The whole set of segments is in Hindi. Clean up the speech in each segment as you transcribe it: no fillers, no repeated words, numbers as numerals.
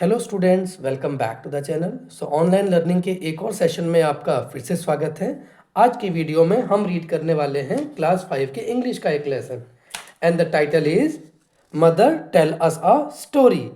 Hello students, welcome back to the channel. Online learning के एक और सेशन में आपका फिर से स्वागत है। आज की वीडियो में हम रीड करने वाले हैं क्लास 5 के इंग्लिश का एक lesson and the title is mother tell us a story.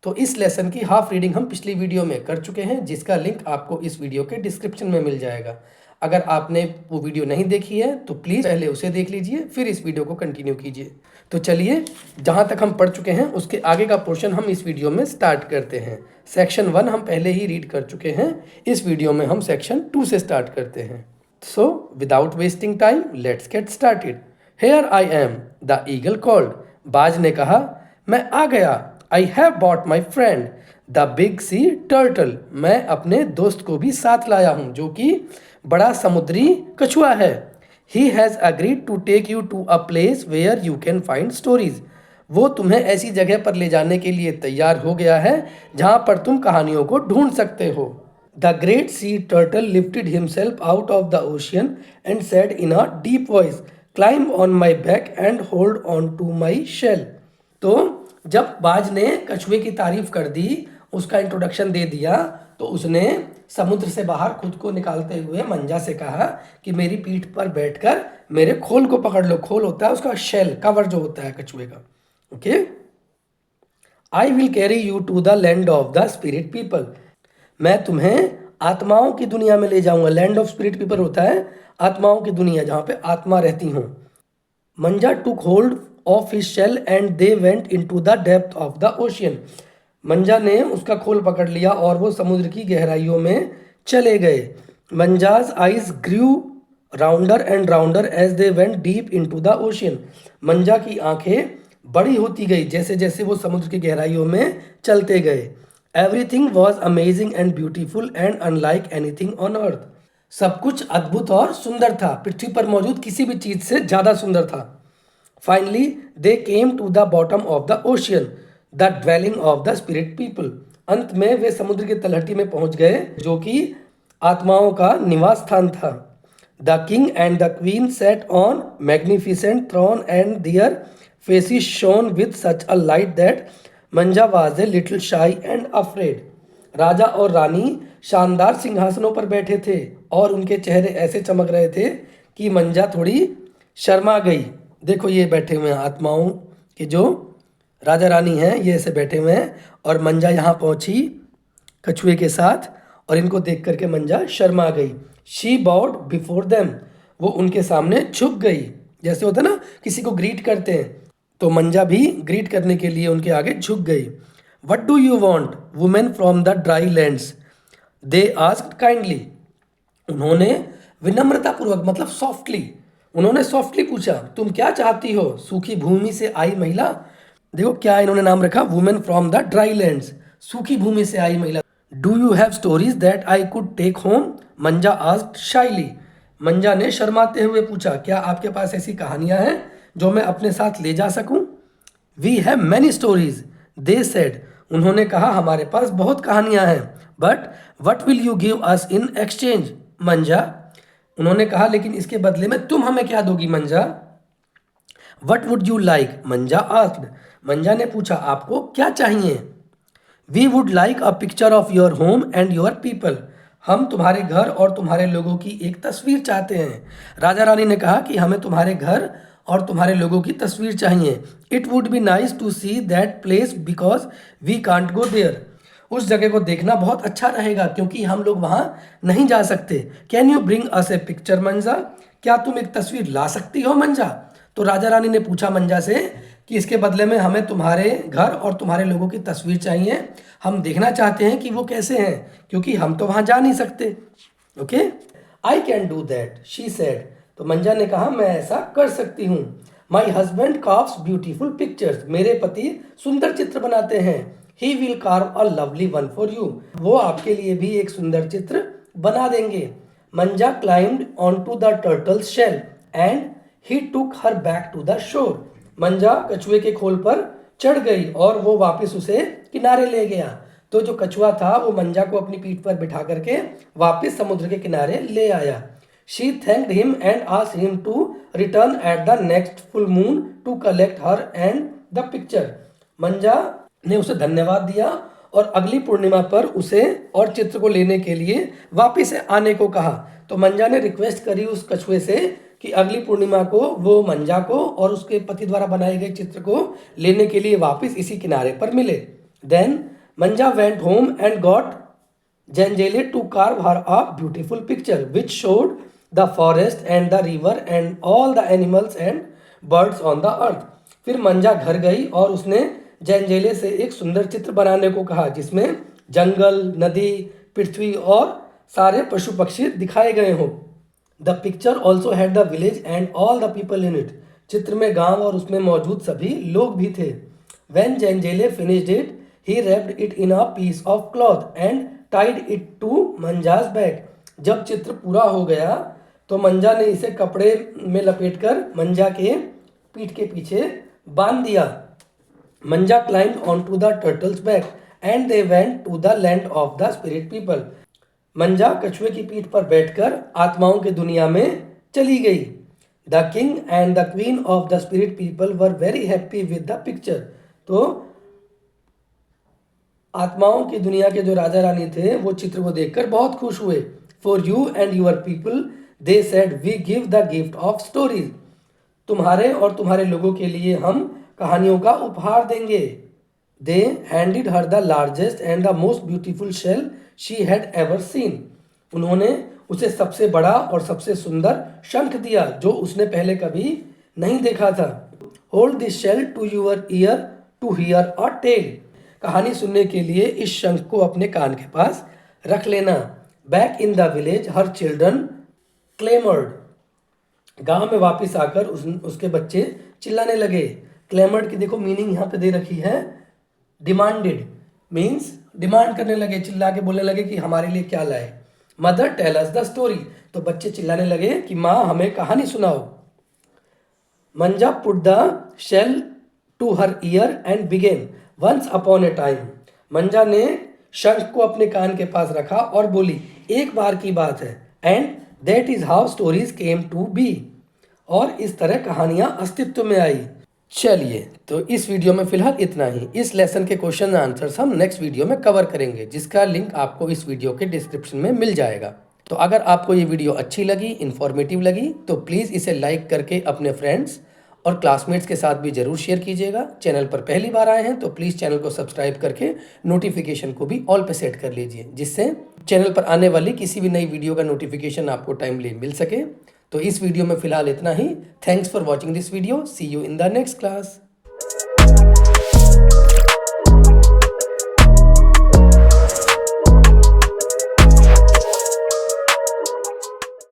तो इस लेसन की हाफ रीडिंग हम पिछली वीडियो में कर चुके हैं, जिसका लिंक आपको इस वीडियो के डिस्क्रिप्शन में मिल जाएगा। अगर आपने वो वीडियो नहीं देखी है तो प्लीज़ पहले उसे देख लीजिए, फिर इस वीडियो को कंटिन्यू कीजिए। तो चलिए, जहाँ तक हम पढ़ चुके हैं उसके आगे का पोर्शन हम इस वीडियो में स्टार्ट करते हैं। सेक्शन 1 हम पहले ही रीड कर चुके हैं, इस वीडियो में हम सेक्शन 2 से स्टार्ट करते हैं। So without wasting time let's get started. Here I am, the eagle called. बाज ने कहा, मैं आ गया। I have bought my friend the big sea turtle. मैं अपने दोस्त को भी साथ लाया हूँ, जो कि बड़ा समुद्री कछुआ है। He has agreed to take you to a place where you can find stories. वो तुम्हें ऐसी जगह पर ले जाने के लिए तैयार हो गया है जहाँ पर तुम कहानियों को ढूंढ सकते हो। The great sea turtle lifted himself out of the ocean and said in a deep voice, climb on my back and hold on to my shell. तो जब बाज ने कछुए की तारीफ कर दी, उसका इंट्रोडक्शन दे दिया, तो उसने समुद्र से बाहर खुद को निकालते हुए मंजा से कहा कि मेरी पीठ पर बैठकर मेरे खोल को पकड़ लो। खोल होता है उसका शेल, कवर जो होता है कछुए का। Okay, I will carry you to the land of the spirit people. मैं तुम्हें आत्माओं की दुनिया में ले जाऊंगा। लैंड ऑफ स्पिरिट पीपल होता है आत्माओं की दुनिया, जहाँ पे आत्मा रहती हूँ। Manja took hold of his shell and they went into the depth of the ocean. Manja ने उसका खोल पकड़ लिया और वो समुद्र की गहराइयों में चले गए। Manja's eyes grew rounder and rounder as they went deep into the ocean. Manja की आंखें बड़ी होती गई जैसे जैसे वो समुद्र की गहराइयों में चलते गए। Everything was amazing and beautiful and unlike anything on earth. सब कुछ अद्भुत और सुंदर था, पृथ्वी पर मौजूद किसी भी चीज से ज्यादा सुंदर था। Finally they came to the bottom of the ocean, the dwelling of the spirit people. अंत में वे समुद्र की तलहटी में पहुंच गए, जो कि आत्माओं का निवास स्थान था। The king and the queen sat on magnificent throne and their faces shone with such a light that Manja was a little shy and afraid. राजा और रानी शानदार सिंहासनों पर बैठे थे और उनके चेहरे ऐसे चमक रहे थे कि मंजा थोड़ी शर्मा गई। देखो, ये बैठे हुए हैं आत्माओं के जो राजा रानी हैं, ये ऐसे बैठे हुए हैं और मंजा यहाँ पहुंची कछुए के साथ, और इनको देख करके मंजा शर्मा गई। शी बाउड बिफोर देम, वो उनके सामने झुक गई। जैसे होता है ना, किसी को ग्रीट करते हैं, तो मंजा भी ग्रीट करने के लिए उनके आगे झुक गई। What do you want women from the dry lands, they asked kindly. उन्होंने विनम्रतापूर्वक, मतलब सॉफ्टली, उन्होंने सॉफ्टली पूछा, तुम क्या चाहती हो सूखी भूमि से आई महिला। देखो क्या इन्होंने नाम रखा, women from the dry lands, सूखी भूमि से आई महिला। Do you have stories that I could take home, Manja asked shyly. Manja ने शर्माते हुए पूछा, क्या आपके पास ऐसी कहानियां हैं जो मैं अपने साथ ले जा सकूं। We have many stories, they said. उन्होंने कहा, हमारे पास बहुत कहानियां हैं। But what will you give us in exchange, Manja. उन्होंने कहा, लेकिन इसके बदले में तुम हमें क्या दोगी, Manja. What would you like, Manja asked. Manja ने पूछा, आपको क्या चाहिए। We would like a picture of your home and your people. हम तुम्हारे घर और तुम्हारे लोगों की एक तस्वीर चाहते हैं। राजा रानी ने कहा कि हमें तुम्हारे घर और तुम्हारे लोगों की तस्वीर चाहिए। It would be nice to see that place because we can't go there. उस जगह को देखना बहुत अच्छा रहेगा क्योंकि हम लोग वहाँ नहीं जा सकते। Can you bring us a picture, Manja. क्या तुम एक तस्वीर ला सकती हो, मंजा। तो राजा रानी ने पूछा मंजा से कि इसके बदले में हमें तुम्हारे घर और तुम्हारे लोगों की तस्वीर चाहिए। हम देखना चाहते हैं कि वो कैसे हैं, क्योंकि हम तो वहाँ जा नहीं सकते। Okay, I can do that, she said. तो मंजा ने कहा, मैं ऐसा कर सकती हूँ। My husband carves beautiful pictures. मेरे पति सुंदर चित्र बनाते हैं। He will carve a lovely one for you. वो आपके लिए भी एक सुंदर चित्र बना देंगे। Manja climbed on to the turtle's shell and he took her back to the shore. Manja कछुए के खोल पर चढ़ गई और वो वापस उसे किनारे ले गया। तो जो कछुआ था वो मंजा को अपनी पीठ पर बिठा करके वापस समुद्र के किनारे ले आया। She thanked him and asked him to return at the next full moon to collect her and the picture. Manja ने उसे धन्यवाद दिया और अगली पूर्णिमा पर उसे और चित्र को लेने के लिए वापिस आने को कहा। तो मंजा ने रिक्वेस्ट करी उस कछुए से कि अगली पूर्णिमा को वो मंजा को और उसके पति द्वारा बनाए गए चित्र को लेने के लिए वापिस इसी किनारे पर मिले। Then Manja went home and got Jangele to carve her a beautiful picture which showed the forest and the river and all the animals and birds on the earth। फिर मंजा घर गई और उसने जंजेले से एक सुंदर चित्र बनाने को कहा जिसमें जंगल, नदी, पृथ्वी और सारे पशु पक्षी दिखाए गए हों। The picture also had the village and all the people in it. चित्र में गांव और उसमें मौजूद सभी लोग भी थे। When Jangele finished it, he wrapped it in a piece of cloth and tied it to मंजा's back। जब चित्र पूरा हो गया तो मंजा ने इसे कपड़े में लपेटकर मंजा के पीठ के पीछे बांध दिया। मंजा climbed onto the turtle's back and they went to the land of the spirit people। मंजा कछुए की पीठ पर बैठकर आत्माओं के दुनिया में चली गई। The king and the queen of the spirit people were very happy with the picture। तो आत्माओं की दुनिया के जो राजा रानी थे वो चित्र को देखकर बहुत खुश हुए। For you and your people they said we give the gift of stories. तुम्हारे और तुम्हारे लोगों के लिए हम कहानियों का उपहार देंगे। They handed her the largest and the most beautiful shell she had ever seen. उन्होंने उसे सबसे बड़ा और सबसे सुंदर शंख दिया जो उसने पहले कभी नहीं देखा था। Hold this shell to your ear to hear a tale. कहानी सुनने के लिए इस शंख को अपने कान के पास रख लेना। Back in the village her children clamoured. गांव में वापस आकर उसके बच्चे चिल्लाने लगे। क्लेमर्ड की देखो मीनिंग यहाँ पे दे रखी है, डिमांडेड मीन्स डिमांड करने लगे, चिल्ला के बोलने लगे कि हमारे लिए क्या लाए। Mother tell us the story. तो बच्चे चिल्लाने लगे कि माँ हमें कहानी सुनाओ। Manja put the shell to her ear and began once upon a time. Manja ने शंख को अपने कान के पास रखा और बोली एक बार की बात है। And that is how stories came to be. और इस तरह कहानियां अस्तित्व में आई। चलिए तो इस वीडियो में फिलहाल इतना ही। इस लेसन के क्वेश्चन आंसर्स हम नेक्स्ट वीडियो में कवर करेंगे जिसका लिंक आपको इस वीडियो के डिस्क्रिप्शन में मिल जाएगा। तो अगर आपको ये वीडियो अच्छी लगी, इन्फॉर्मेटिव लगी तो प्लीज़ इसे लाइक करके अपने फ्रेंड्स और क्लासमेट्स के साथ भी ज़रूर शेयर कीजिएगा। चैनल पर पहली बार आए हैं तो प्लीज़ चैनल को सब्सक्राइब करके नोटिफिकेशन को भी ऑल पे सेट कर लीजिए जिससे चैनल पर आने वाली किसी भी नई वीडियो का नोटिफिकेशन आपको टाइमली मिल सके। तो इस वीडियो में फ़िलहाल इतना ही। Thanks for watching this video. See you in the next class.